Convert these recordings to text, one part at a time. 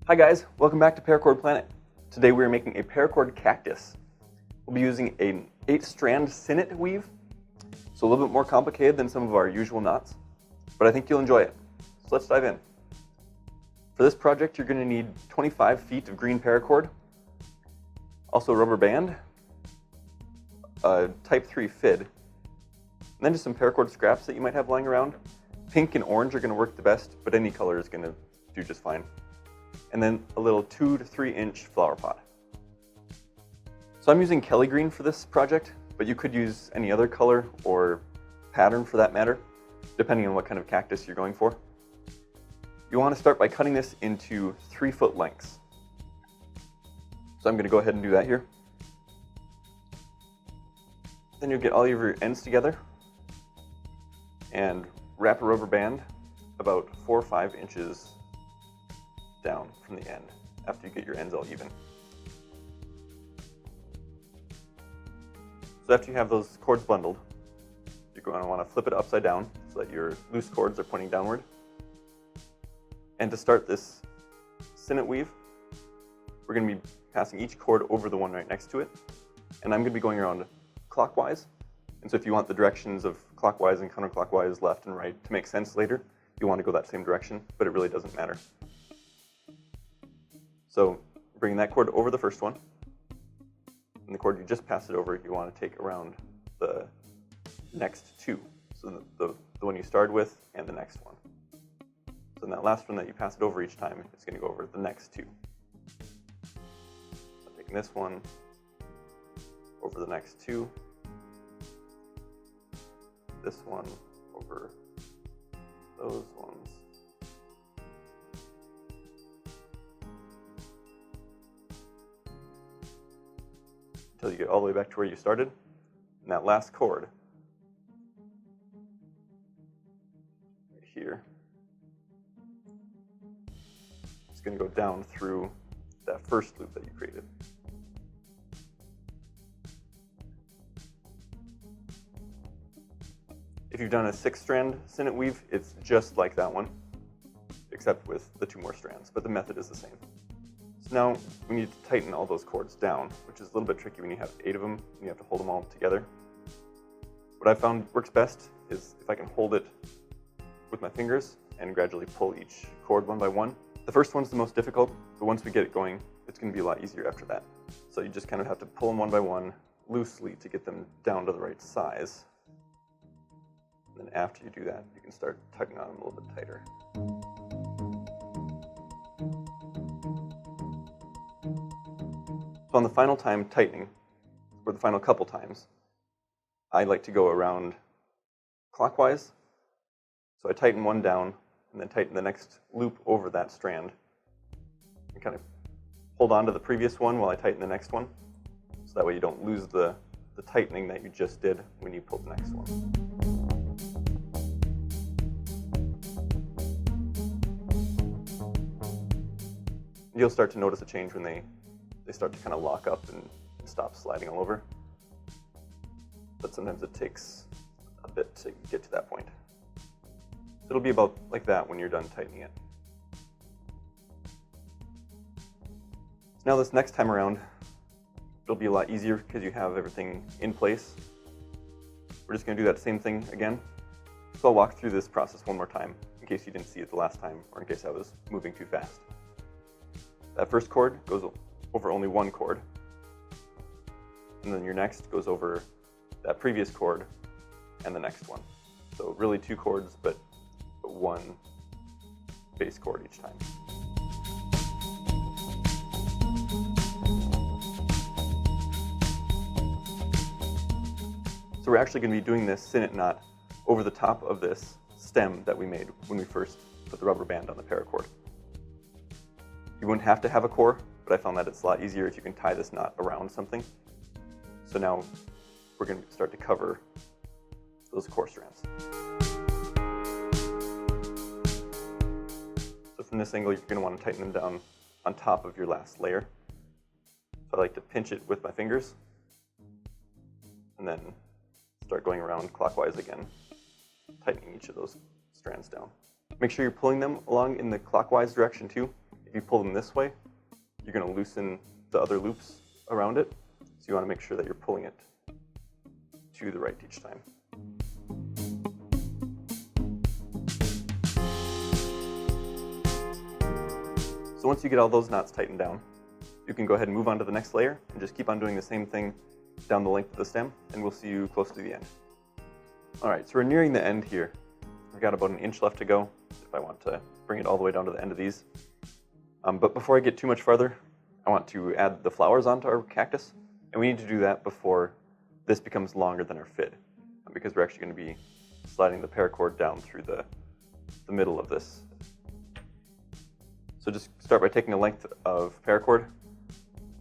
Hi guys, welcome back to Paracord Planet. Today we are making a Paracord Cactus. We'll be using an 8-strand sinnet weave, so a little bit more complicated than some of our usual knots, but I think you'll enjoy it. So let's dive in. For this project you're going to need 25 feet of green paracord, also a rubber band, a Type 3 fid, and then just some paracord scraps that you might have lying around. Pink and orange are going to work the best, but any color is going to do just fine. And then a little 2 to 3 inch flower pot. So I'm using Kelly green for this project, but you could use any other color or pattern for that matter, depending on what kind of cactus you're going for. You want to start by cutting this into 3-foot lengths. So I'm going to go ahead and do that here. Then you'll get all of your ends together and wrap a rubber band about 4 or 5 inches down from the end after you get your ends all even. So after you have those cords bundled, you're going to want to flip it upside down so that your loose cords are pointing downward. And to start this sinnet weave, we're going to be passing each cord over the one right next to it, and I'm going to be going around clockwise. And so if you want the directions of clockwise and counterclockwise, left and right, to make sense later, you want to go that same direction, but it really doesn't matter. So bring that cord over the first one, and the cord you just passed it over, you want to take around the next 2. So the one you started with and the next one. So in that last one that you pass it over each time, it's going to go over the next 2. So I'm taking this one over the next 2, this one over those ones, until you get all the way back to where you started. And that last cord right here is going to go down through that first loop that you created. If you've done a 6-strand sinnet weave, it's just like that one, except with the 2 more strands, but the method is the same. So now we need to tighten all those cords down, which is a little bit tricky when you have 8 of them and you have to hold them all together. What I found works best is if I can hold it with my fingers and gradually pull each cord one by one. The first one's the most difficult, but once we get it going, it's going to be a lot easier after that. So you just kind of have to pull them one by one loosely to get them down to the right size. And then after you do that, you can start tugging on them a little bit tighter. So on the final time tightening, or the final couple times, I like to go around clockwise. So I tighten one down and then tighten the next loop over that strand. And kind of hold on to the previous one while I tighten the next one. So that way you don't lose the tightening that you just did when you pull the next one. You'll start to notice a change when they start to kind of lock up and stop sliding all over. But sometimes it takes a bit to get to that point. It'll be about like that when you're done tightening it. So now this next time around, it'll be a lot easier because you have everything in place. We're just going to do that same thing again. So I'll walk through this process one more time in case you didn't see it the last time or in case I was moving too fast. That first cord goes over only one cord, and then your next goes over that previous cord and the next one. So really 2 cords, but 1 base cord each time. So we're actually going to be doing this sinnet knot over the top of this stem that we made when we first put the rubber band on the paracord. You wouldn't have to have a core, but I found that it's a lot easier if you can tie this knot around something. So now we're going to start to cover those core strands. So from this angle, you're going to want to tighten them down on top of your last layer. So I like to pinch it with my fingers and then start going around clockwise again, tightening each of those strands down. Make sure you're pulling them along in the clockwise direction too. if you pull them this way, you're going to loosen the other loops around it. So you want to make sure that you're pulling it to the right each time. So once you get all those knots tightened down, you can go ahead and move on to the next layer and just keep on doing the same thing down the length of the stem, and we'll see you close to the end. All right, so we're nearing the end here. We've got about an inch left to go if I want to bring it all the way down to the end of these. But before I get too much farther, I want to add the flowers onto our cactus, and we need to do that before this becomes longer than our fid, because we're actually going to be sliding the paracord down through the middle of this. So just start by taking a length of paracord,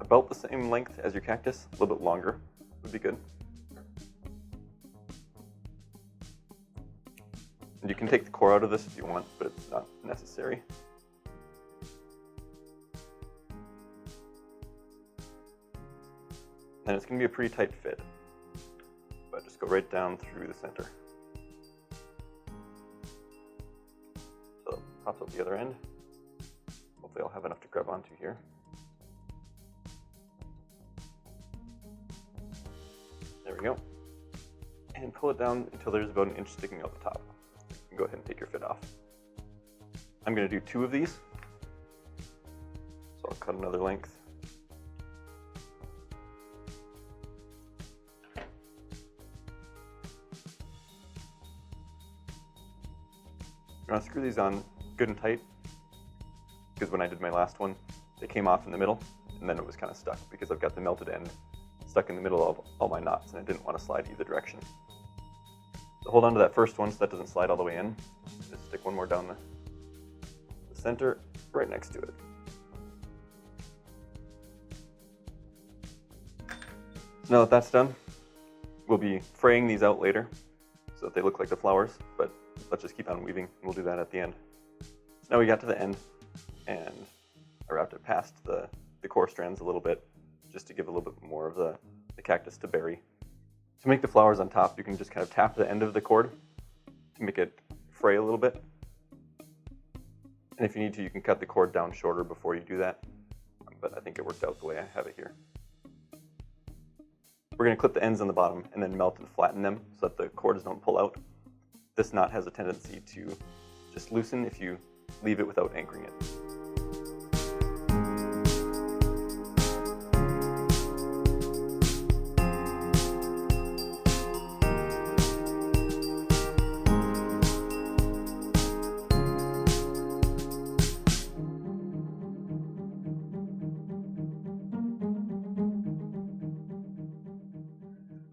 about the same length as your cactus, a little bit longer would be good. And you can take the core out of this if you want, but it's not necessary. And it's going to be a pretty tight fit, but just go right down through the center. So it pops up the other end. Hopefully I'll have enough to grab onto here. There we go. And pull it down until there's about an inch sticking out the top. You can go ahead and take your fid off. I'm going to do 2 of these. So I'll cut another length. You want to screw these on good and tight, because when I did my last one, they came off in the middle, and then it was kind of stuck because I've got the melted end stuck in the middle of all my knots, and I didn't want to slide either direction. So hold on to that first one so that doesn't slide all the way in. Just stick one more down the center, right next to it. So now that that's done, we'll be fraying these out later so that they look like the flowers, but let's just keep on weaving, and we'll do that at the end. So now we got to the end, and I wrapped it past the core strands a little bit, just to give a little bit more of the cactus to bury. To make the flowers on top, you can just kind of tap the end of the cord to make it fray a little bit. And if you need to, you can cut the cord down shorter before you do that, but I think it worked out the way I have it here. We're going to clip the ends on the bottom and then melt and flatten them so that the cords don't pull out. This knot has a tendency to just loosen if you leave it without anchoring it.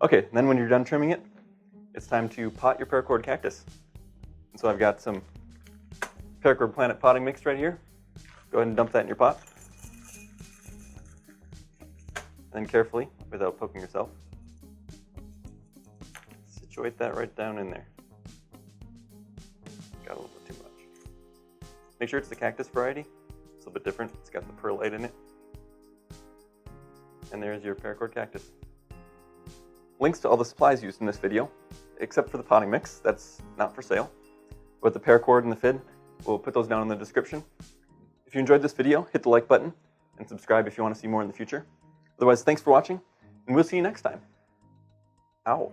Okay, then when you're done trimming it, it's time to pot your paracord cactus. And so I've got some Paracord Planet potting mix right here. Go ahead and dump that in your pot. And then carefully, without poking yourself, situate that right down in there. Got a little bit too much. Make sure it's the cactus variety. It's a little bit different. It's got the perlite in it. And there's your Paracord cactus. Links to all the supplies used in this video, except for the potting mix, that's not for sale. But the paracord and the fid, we'll put those down in the description. If you enjoyed this video, hit the like button and subscribe if you want to see more in the future. Otherwise, thanks for watching, and we'll see you next time. Ow.